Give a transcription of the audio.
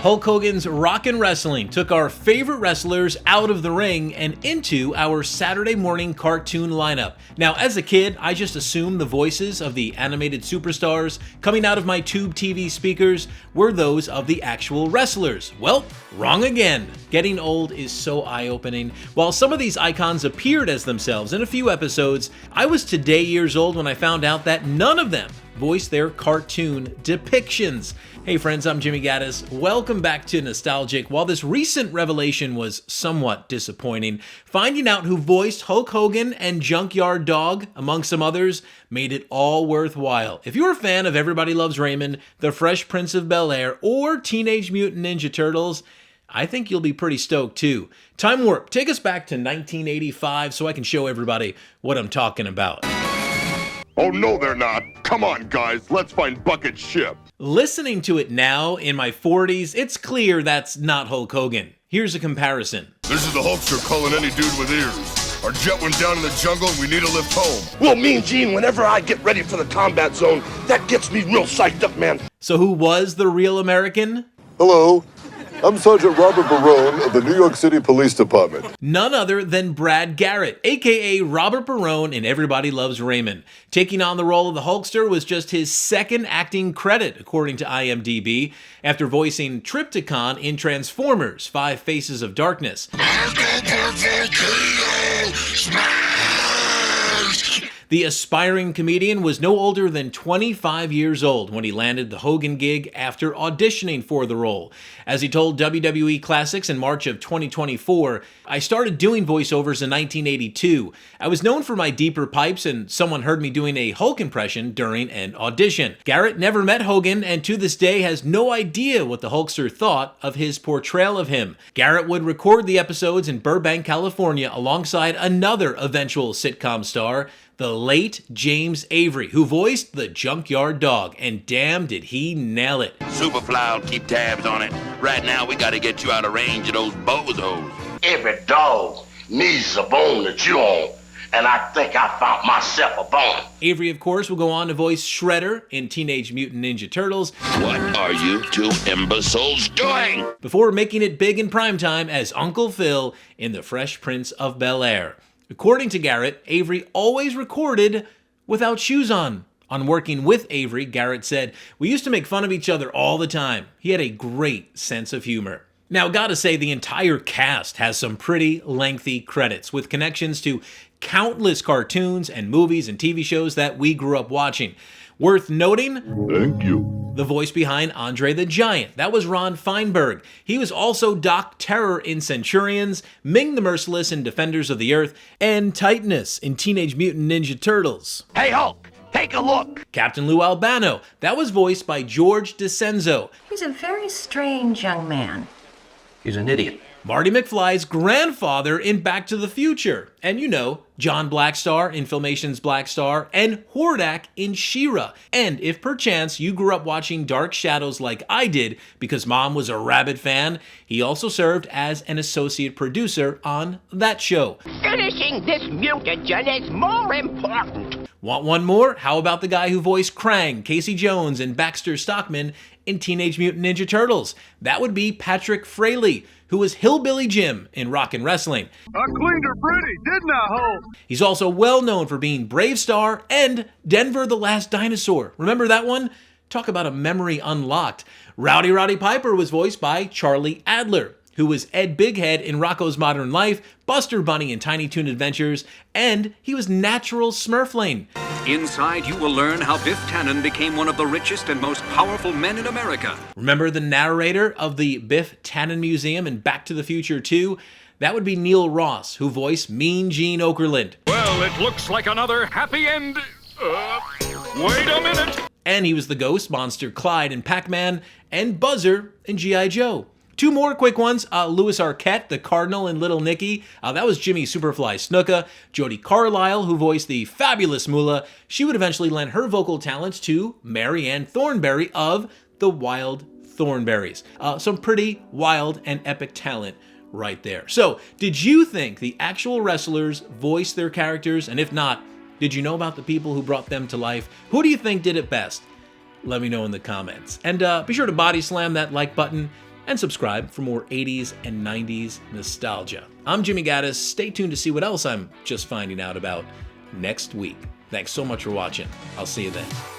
Hulk Hogan's Rockin' Wrestling took our favorite wrestlers out of the ring and into our Saturday morning cartoon lineup. Now, as a kid, I just assumed the voices of the animated superstars coming out of my tube TV speakers were those of the actual wrestlers. Well, wrong again. Getting old is so eye-opening. While some of these icons appeared as themselves in a few episodes, I was today years old when I found out that none of them voiced their cartoon depictions. Hey friends, I'm Jimmy Gaddis. Welcome back to Nostalgic. While this recent revelation was somewhat disappointing, finding out who voiced Hulk Hogan and Junkyard Dog, among some others, made it all worthwhile. If you're a fan of Everybody Loves Raymond, The Fresh Prince of Bel-Air, or Teenage Mutant Ninja Turtles, I think you'll be pretty stoked too. Time Warp, take us back to 1985 so I can show everybody what I'm talking about. Oh, no, they're not. Come on, guys. Let's find Bucket's ship. Listening to it now, in my 40s, it's clear that's not Hulk Hogan. Here's a comparison. This is the Hulkster calling any dude with ears. Our jet went down in the jungle and we need a lift home. Well, Mean Gene, whenever I get ready for the combat zone, that gets me real psyched up, man. So who was the real American? Hello, I'm Sergeant Robert Barone of the New York City Police Department. None other than Brad Garrett, aka Robert Barone in Everybody Loves Raymond. Taking on the role of the Hulkster was just his second acting credit, according to IMDb, after voicing Tripticon in Transformers: Five Faces of Darkness. The aspiring comedian was no older than 25 years old when he landed the Hogan gig after auditioning for the role. As he told WWE Classics in March of 2024, "I started doing voiceovers in 1982. I was known for my deeper pipes and someone heard me doing a Hulk impression during an audition." Garrett never met Hogan and to this day has no idea what the Hulkster thought of his portrayal of him. Garrett would record the episodes in Burbank, California alongside another eventual sitcom star, the late James Avery, who voiced the Junkyard Dog, and damn did he nail it. Superfly will keep tabs on it. Right now, we gotta get you out of range of those bozos. Every dog needs a bone to chew on, and I think I found myself a bone. Avery, of course, will go on to voice Shredder in Teenage Mutant Ninja Turtles. What are you two imbeciles doing? Before making it big in primetime as Uncle Phil in The Fresh Prince of Bel-Air. According to Garrett, Avery always recorded without shoes on. On working with Avery, Garrett said, "We used to make fun of each other all the time. He had a great sense of humor." Now, gotta say, the entire cast has some pretty lengthy credits with connections to countless cartoons and movies and TV shows that we grew up watching. Worth noting, Thank you. the voice behind Andre the Giant. That was Ron Feinberg. He was also Doc Terror in Centurions, Ming the Merciless in Defenders of the Earth, and Titanus in Teenage Mutant Ninja Turtles. Hey, Hulk, take a look. Captain Lou Albano. That was voiced by George DiCenzo. He's a very strange young man. He's an idiot. Marty McFly's grandfather in Back to the Future. And you know, John Blackstar in Filmation's Blackstar, and Hordak in She-Ra. And if perchance you grew up watching Dark Shadows like I did because mom was a rabid fan, he also served as an associate producer on that show. Finishing this mutagen is more important. Want one more? How about the guy who voiced Krang, Casey Jones, and Baxter Stockman in Teenage Mutant Ninja Turtles? That would be Patrick Fraley, who was Hillbilly Jim in Rockin' Wrestling. I cleaned her pretty, didn't I, Hulk? He's also well known for being Brave Star and Denver the Last Dinosaur. Remember that one? Talk about a memory unlocked. Roddy Piper was voiced by Charlie Adler, who was Ed Bighead in Rocko's Modern Life, Buster Bunny in Tiny Toon Adventures, and he was Natural Smurflane. Inside, you will learn how Biff Tannen became one of the richest and most powerful men in America. Remember the narrator of the Biff Tannen Museum in Back to the Future 2? That would be Neil Ross, who voiced Mean Gene Okerlund. Well, it looks like another happy end. Wait a minute. And he was the ghost monster Clyde in Pac-Man, and Buzzer in G.I. Joe. Two more quick ones. Louis Arquette, the Cardinal in Little Nicky. That was Jimmy Superfly Snuka. Jodie Carlisle, who voiced the fabulous Moolah. She would eventually lend her vocal talents to Mary Ann Thornberry of The Wild Thornberrys. Some pretty wild and epic talent right there. So, did you think the actual wrestlers voiced their characters? And if not, did you know about the people who brought them to life? Who do you think did it best? Let me know in the comments. And be sure to body slam that like button and subscribe for more 80s and 90s nostalgia. I'm Jimmy Gaddis. Stay tuned to see what else I'm just finding out about next week. Thanks so much for watching. I'll see you then.